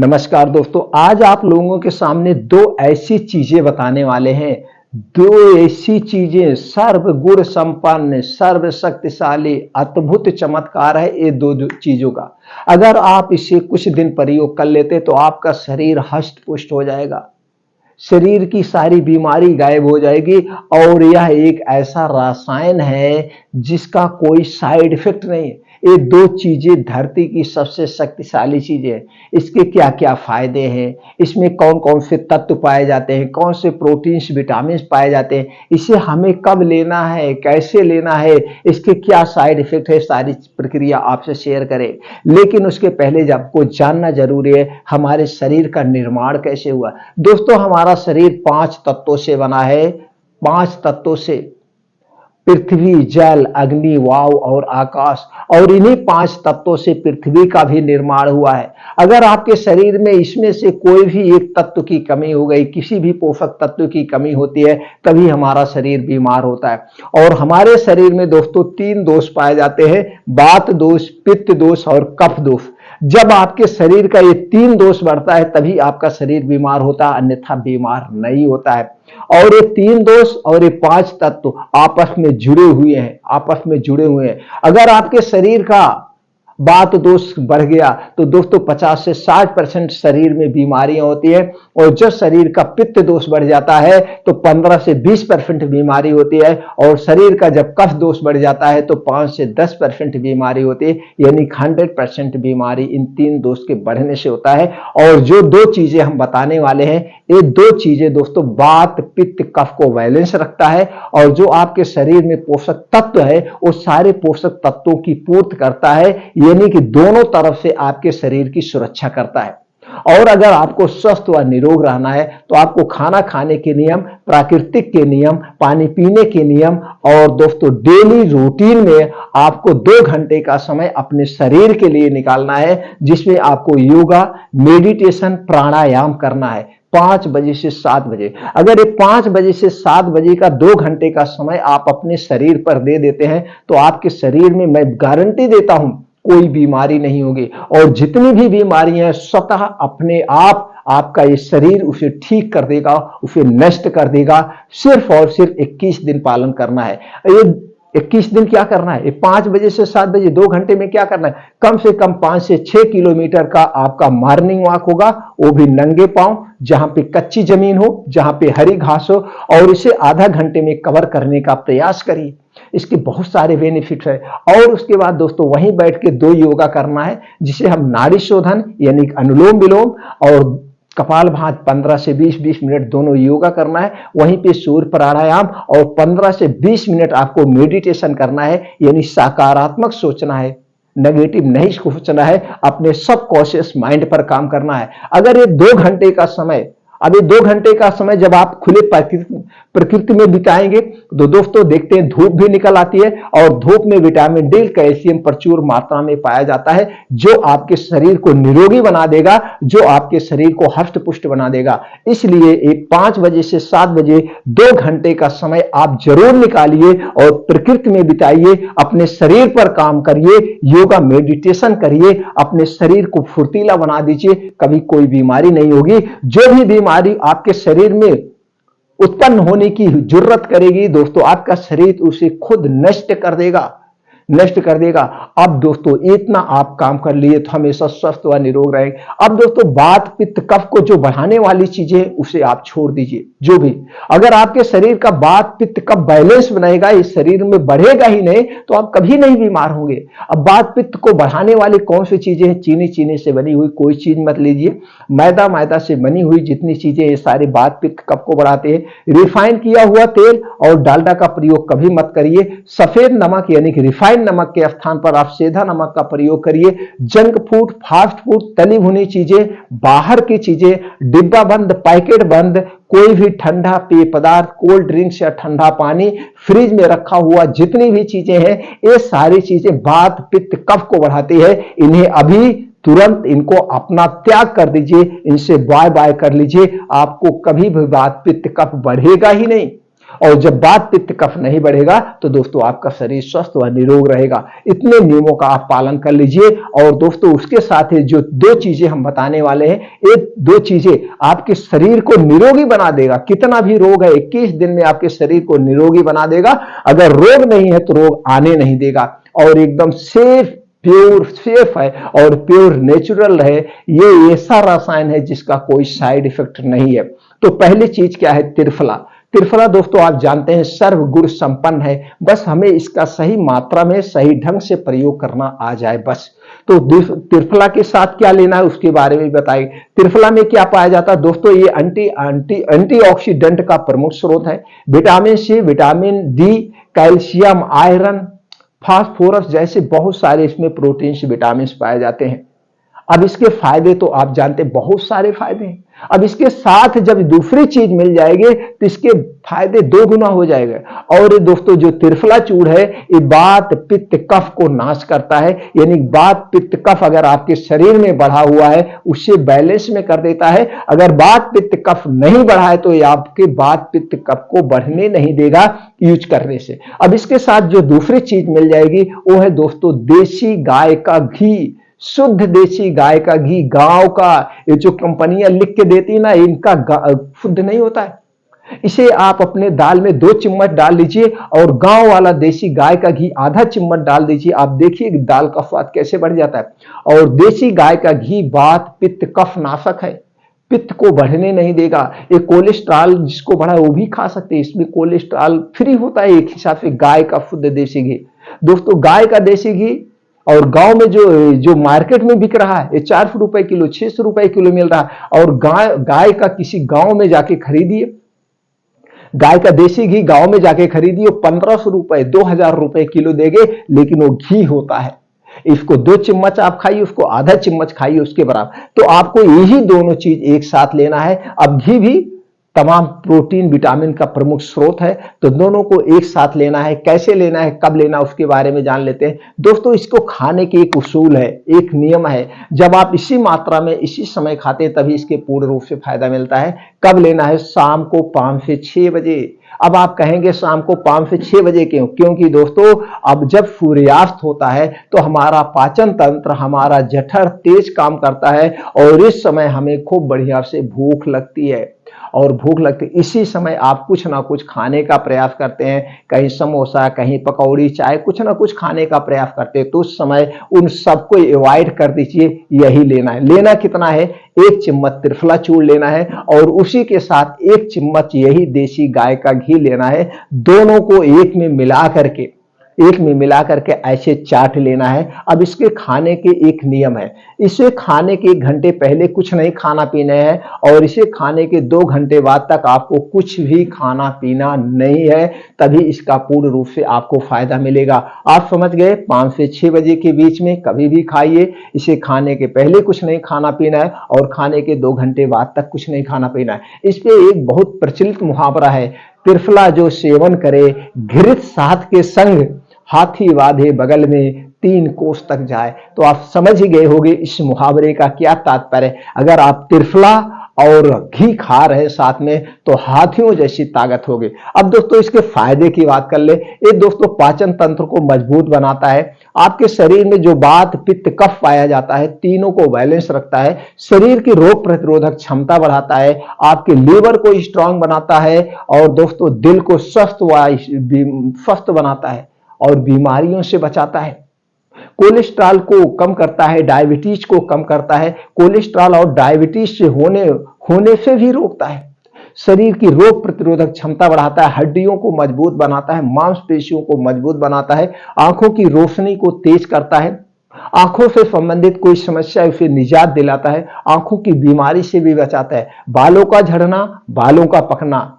नमस्कार दोस्तों, आज आप लोगों के सामने दो ऐसी चीजें बताने वाले हैं। दो ऐसी चीजें सर्व गुण संपन्न, सर्व शक्तिशाली, अद्भुत चमत्कार है ये दो चीजों का। अगर आप इसे कुछ दिन प्रयोग कर लेते तो आपका शरीर हष्ट पुष्ट हो जाएगा, शरीर की सारी बीमारी गायब हो जाएगी। और यह एक ऐसा रसायन है जिसका कोई साइड इफेक्ट नहीं है। ये दो चीजें धरती की सबसे शक्तिशाली चीजें हैं। इसके क्या क्या फायदे हैं, इसमें कौन कौन से तत्व पाए जाते हैं, कौन से प्रोटीन्स विटामिन पाए जाते हैं, इसे हमें कब लेना है, कैसे लेना है, इसके क्या साइड इफेक्ट है, सारी प्रक्रिया आपसे शेयर करें। लेकिन उसके पहले आपको जानना जरूरी है हमारे शरीर का निर्माण कैसे हुआ। दोस्तों, हमारा शरीर 5 तत्वों से बना है। 5 तत्वों से, पृथ्वी, जल, अग्नि, वायु और आकाश। और इन्हीं 5 तत्वों से पृथ्वी का भी निर्माण हुआ है। अगर आपके शरीर में इसमें से कोई भी एक तत्व की कमी हो गई, किसी भी पोषक तत्व की कमी होती है, तभी हमारा शरीर बीमार होता है। और हमारे शरीर में दोस्तों 3 दोष पाए जाते हैं, वात दोष, पित्त दोष और कफ दोष। जब आपके शरीर का ये 3 दोष बढ़ता है तभी आपका शरीर बीमार होता है, अन्यथा बीमार नहीं होता है। और ये 3 दोष और ये 5 तत्व आपस में जुड़े हुए हैं, आपस में जुड़े हुए हैं। अगर आपके शरीर का वात दोष बढ़ गया तो दोस्तों 50 से 60% शरीर में बीमारियां होती है। और जब शरीर का पित्त दोष बढ़ जाता है तो 15 से 20% बीमारी होती है। और शरीर का जब कफ दोष बढ़ जाता है तो 5 से 10% बीमारी होती है। यानी 100% बीमारी इन 3 दोष के बढ़ने से होता है। और जो 2 चीजें हम बताने वाले हैं, ये 2 चीजें दोस्तों वात, पित्त, कफ को बैलेंस रखता है। और जो आपके शरीर में पोषक तत्व है वो सारे पोषक तत्वों की पूर्ति करता है, यानी कि दोनों तरफ से आपके शरीर की सुरक्षा करता है। और अगर आपको स्वस्थ व निरोग रहना है तो आपको खाना खाने के नियम, प्राकृतिक के नियम, पानी पीने के नियम और दोस्तों डेली रूटीन में आपको 2 घंटे का समय अपने शरीर के लिए निकालना है, जिसमें आपको योगा, मेडिटेशन, प्राणायाम करना है 5 बजे से 7 बजे। अगर ये 5 बजे से 7 बजे का 2 घंटे का समय आप अपने शरीर पर दे देते हैं तो आपके शरीर में मैं गारंटी देता हूं कोई बीमारी नहीं होगी। और जितनी भी बीमारियां स्वतः अपने आप आपका ये शरीर उसे ठीक कर देगा, उसे नष्ट कर देगा। सिर्फ और सिर्फ 21 दिन पालन करना है। ये 21 दिन क्या करना है, 5 बजे से 7 बजे 2 घंटे में क्या करना है, कम से कम 5 से 6 किलोमीटर का आपका मॉर्निंग वॉक होगा, वो भी नंगे पांव, जहां पे कच्ची जमीन हो, जहां पे हरी घास हो। और इसे आधा घंटे में कवर करने का प्रयास करिए। इसके बहुत सारे बेनिफिट है। और उसके बाद दोस्तों वहीं बैठ के 2 योगा करना है, जिसे हम नाड़ी शोधन यानी अनुलोम विलोम और कपाल भात 15 से 20 मिनट दोनों योगा करना है। वहीं पे सूर्य प्राणायाम और 15 से 20 मिनट आपको मेडिटेशन करना है, यानी सकारात्मक सोचना है, नेगेटिव नहीं सोचना है, अपने सबकॉन्शियस माइंड पर काम करना है। अगर ये 2 घंटे का समय, अब ये 2 घंटे का समय जब आप खुले प्रकृति में बिताएंगे तो दोस्तों देखते हैं धूप भी निकल आती है। और धूप में विटामिन डी, कैल्शियम प्रचुर मात्रा में पाया जाता है, जो आपके शरीर को निरोगी बना देगा, जो आपके शरीर को हष्ट पुष्ट बना देगा। इसलिए 5 बजे से 7 बजे 2 घंटे का समय आप जरूर निकालिए और प्रकृति में बिताइए, अपने शरीर पर काम करिए, योगा मेडिटेशन करिए, अपने शरीर को फुर्तीला बना दीजिए। कभी कोई बीमारी नहीं होगी। जो भी बीमारी आपके शरीर में उत्पन्न होने की जरूरत करेगी दोस्तों, आपका शरीर उसे खुद नष्ट कर देगा, नष्ट कर देगा। अब दोस्तों इतना आप काम कर लिए तो हमेशा स्वस्थ व निरोग रहेंगे। अब दोस्तों वात, पित्त, कफ को जो बढ़ाने वाली चीजें उसे आप छोड़ दीजिए। जो भी, अगर आपके शरीर का वात, पित्त, कफ बैलेंस बनाएगा, इस शरीर में बढ़ेगा ही नहीं तो आप कभी नहीं बीमार होंगे। अब वात, पित्त को बढ़ाने वाली कौन सी चीजें हैं, चीनी से बनी हुई कोई चीज मत लीजिए, मैदा से बनी हुई जितनी चीजें ये सारे वात, पित्त, कफ को बढ़ाते हैं। रिफाइन किया हुआ तेल और डालडा का प्रयोग कभी मत करिए। सफेद नमक यानी कि रिफाइंड नमक के स्थान पर आप सेंधा नमक का प्रयोग करिए। जंक फूड, फास्ट फूड, तली भुनी चीजें, बाहर की चीजें, डिब्बा बंद, पैकेट बंद, कोई भी ठंडा पेय पदार्थ, कोल्ड ड्रिंक्स या ठंडा पानी, फ्रिज में रखा हुआ जितनी भी चीजें हैं, ये सारी चीजें वात, पित्त, कफ को बढ़ाती है। इन्हें अभी तुरंत इनको अपना त्याग कर दीजिए, इनसे बाय बाय कर लीजिए। आपको कभी भी वात, पित्त, कफ बढ़ेगा ही नहीं। और जब वात पित्त कफ नहीं बढ़ेगा तो दोस्तों आपका शरीर स्वस्थ व निरोग रहेगा। इतने नियमों का आप पालन कर लीजिए। और दोस्तों उसके साथ ही जो दो चीजें हम बताने वाले हैं, ये दो चीजें आपके शरीर को निरोगी बना देगा। कितना भी रोग है 21 दिन में आपके शरीर को निरोगी बना देगा। अगर रोग नहीं है तो रोग आने नहीं देगा। और एकदम प्योर सेफ है और प्योर नेचुरल है। ये ऐसा रसायन है जिसका कोई साइड इफेक्ट नहीं है। तो पहली चीज क्या है? त्रिफला। त्रिफला दोस्तों आप जानते हैं सर्व गुण संपन्न है, बस हमें इसका सही मात्रा में सही ढंग से प्रयोग करना आ जाए बस। तो त्रिफला के साथ क्या लेना है उसके बारे में बताइए। त्रिफला में क्या पाया जाता है दोस्तों? ये एंटीऑक्सीडेंट का प्रमुख स्रोत है। Vitamin C, vitamin D, calcium, iron, phosphorus जैसे बहुत सारे इसमें प्रोटीन्स, विटामिन पाए जाते हैं। अब इसके फायदे तो आप जानते हैं, बहुत सारे फायदे हैं। अब इसके साथ जब दूसरी चीज मिल जाएगी तो इसके फायदे दो गुना हो जाएगा। और दोस्तों जो त्रिफला चूर्ण है ये वात पित्त कफ को नाश करता है। यानी वात पित्त कफ अगर आपके शरीर में बढ़ा हुआ है उससे बैलेंस में कर देता है। अगर वात पित्त कफ नहीं बढ़ा है तो ये आपके वात पित्त कफ को बढ़ने नहीं देगा यूज करने से। अब इसके साथ जो दूसरी चीज मिल जाएगी वो है दोस्तों देसी गाय का घी। शुद्ध देसी गाय का घी, गांव का। ये जो कंपनियां लिख के देती ना, इनका शुद्ध नहीं होता है। इसे आप अपने दाल में 2 चम्मच डाल लीजिए और गांव वाला देसी गाय का घी आधा चम्मच डाल दीजिए। आप देखिए दाल का स्वाद कैसे बढ़ जाता है। और देसी गाय का घी वात पित्त कफ नाशक है, पित्त को बढ़ने नहीं देगा। ये कोलेस्ट्रॉल जिसको बढ़ा है वो भी खा सकते हैं, इसमें कोलेस्ट्रॉल फ्री होता है एक हिसाब से गाय का शुद्ध देसी घी। दोस्तों गाय का देसी घी और गांव में जो मार्केट में बिक रहा है ये 400 रुपए किलो, 600 रुपए किलो मिल रहा है। और गाय का किसी गांव में जाके खरीदिए, गाय का देसी घी गांव में जाके खरीदिए, 1500 रुपए 2000 रुपए किलो देंगे, लेकिन वो घी होता है। इसको 2 चम्मच आप खाइए, उसको आधा चम्मच खाइए उसके बराबर। तो आपको यही दोनों चीज एक साथ लेना है। अब घी भी तमाम प्रोटीन विटामिन का प्रमुख स्रोत है, तो दोनों को एक साथ लेना है। कैसे लेना है, कब लेना है, उसके बारे में जान लेते हैं। दोस्तों इसको खाने की एक उसूल है, एक नियम है। जब आप इसी मात्रा में इसी समय खाते हैं तभी इसके पूर्ण रूप से फायदा मिलता है। कब लेना है? शाम को 5 से 6 बजे। अब आप कहेंगे शाम को 5 से 6 बजे क्यों? क्योंकि दोस्तों अब जब सूर्यास्त होता है तो हमारा पाचन तंत्र, हमारा जठर तेज काम करता है और इस समय हमें खूब बढ़िया से भूख लगती है। और भूख लगती इसी समय आप कुछ ना कुछ खाने का प्रयास करते हैं, कहीं समोसा, कहीं पकौड़ी, चाय, कुछ ना कुछ खाने का प्रयास करते हैं। तो उस समय उन सबको अवॉइड कर दीजिए, यही लेना है। लेना कितना है? 1 चम्मच त्रिफला चूर्ण लेना है और उसी के साथ 1 चम्मच यही देसी गाय का घी लेना है। दोनों को एक में मिला करके ऐसे चाट लेना है। अब इसके खाने के एक नियम है, इसे खाने के 1 घंटे पहले कुछ नहीं खाना पीना है और इसे खाने के 2 घंटे बाद तक आपको कुछ भी खाना पीना नहीं है, तभी इसका पूर्ण रूप से आपको फायदा मिलेगा। आप समझ गए? 5 से 6 बजे के बीच में कभी भी खाइए। इसे खाने के पहले कुछ नहीं खाना पीना है और खाने के 2 घंटे बाद तक कुछ नहीं खाना पीना है। इस पे एक बहुत प्रचलित मुहावरा है, त्रिफला जो सेवन करे घृत शहद के संग, हाथी बांधे बगल में 3 कोस तक जाए। तो आप समझ ही गए होंगे इस मुहावरे का क्या तात्पर्य। अगर आप त्रिफला और घी खा रहे साथ में तो हाथियों जैसी ताकत होगी। अब दोस्तों इसके फायदे की बात कर ले। ये दोस्तों पाचन तंत्र को मजबूत बनाता है, आपके शरीर में जो वात पित्त कफ पाया जाता है तीनों को बैलेंस रखता है, शरीर की रोग प्रतिरोधक क्षमता बढ़ाता है, आपके लीवर को स्ट्रांग बनाता है और दोस्तों दिल को स्वस्थ बनाता है और बीमारियों से बचाता है। कोलेस्ट्रॉल को कम करता है, डायबिटीज को कम करता है, कोलेस्ट्रॉल और डायबिटीज से होने से भी रोकता है, शरीर की रोग प्रतिरोधक क्षमता बढ़ाता है, हड्डियों को मजबूत बनाता है, मांसपेशियों को मजबूत बनाता है, आंखों की रोशनी को तेज करता है, आंखों से संबंधित कोई समस्या उसे निजात दिलाता है, आंखों की बीमारी से भी बचाता है, बालों का झड़ना, बालों का पकना,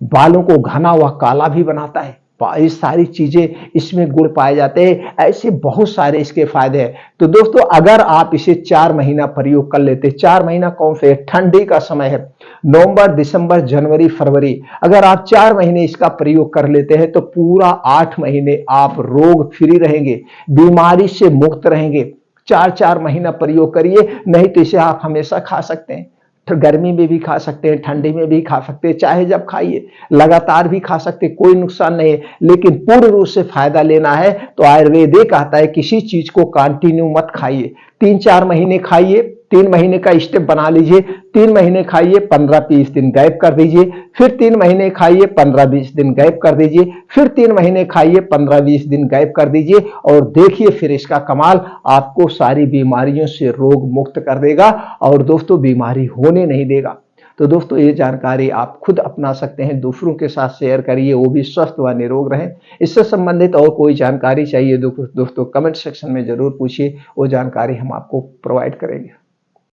बालों को घना व काला भी बनाता है। ये सारी चीजें इसमें गुण पाए जाते हैं। ऐसे बहुत सारे इसके फायदे हैं। तो दोस्तों अगर आप इसे 4 महीना प्रयोग कर लेते, 4 महीना कौन से? ठंडी का समय है, नवंबर, दिसंबर, जनवरी, फरवरी, अगर आप 4 महीने इसका प्रयोग कर लेते हैं तो पूरा 8 महीने आप रोग फ्री रहेंगे, बीमारी से मुक्त रहेंगे। 4 महीना प्रयोग करिए, नहीं तो इसे आप हमेशा खा सकते हैं। गर्मी में भी खा सकते हैं, ठंडी में भी खा सकते हैं, चाहे जब खाइए, लगातार भी खा सकते हैं, कोई नुकसान नहीं है। लेकिन पूर्ण रूप से फायदा लेना है तो आयुर्वेद कहता है किसी चीज को कंटिन्यू मत खाइए, 3-4 महीने खाइए, 3 महीने का स्टेप बना लीजिए, 3 महीने खाइए, 15-20 दिन गैप कर दीजिए, फिर 3 महीने खाइए, 15-20 दिन गैप कर दीजिए, फिर 3 महीने खाइए, 15-20 दिन गैप कर दीजिए, और देखिए फिर इसका कमाल, आपको सारी बीमारियों से रोग मुक्त कर देगा और दोस्तों बीमारी होने नहीं देगा। तो दोस्तों ये जानकारी आप खुद अपना सकते हैं, दूसरों के साथ शेयर करिए, वो भी स्वस्थ व निरोग रहें। इससे संबंधित और कोई जानकारी चाहिए दोस्तों कमेंट सेक्शन में जरूर पूछिए, वो जानकारी हम आपको प्रोवाइड करेंगे।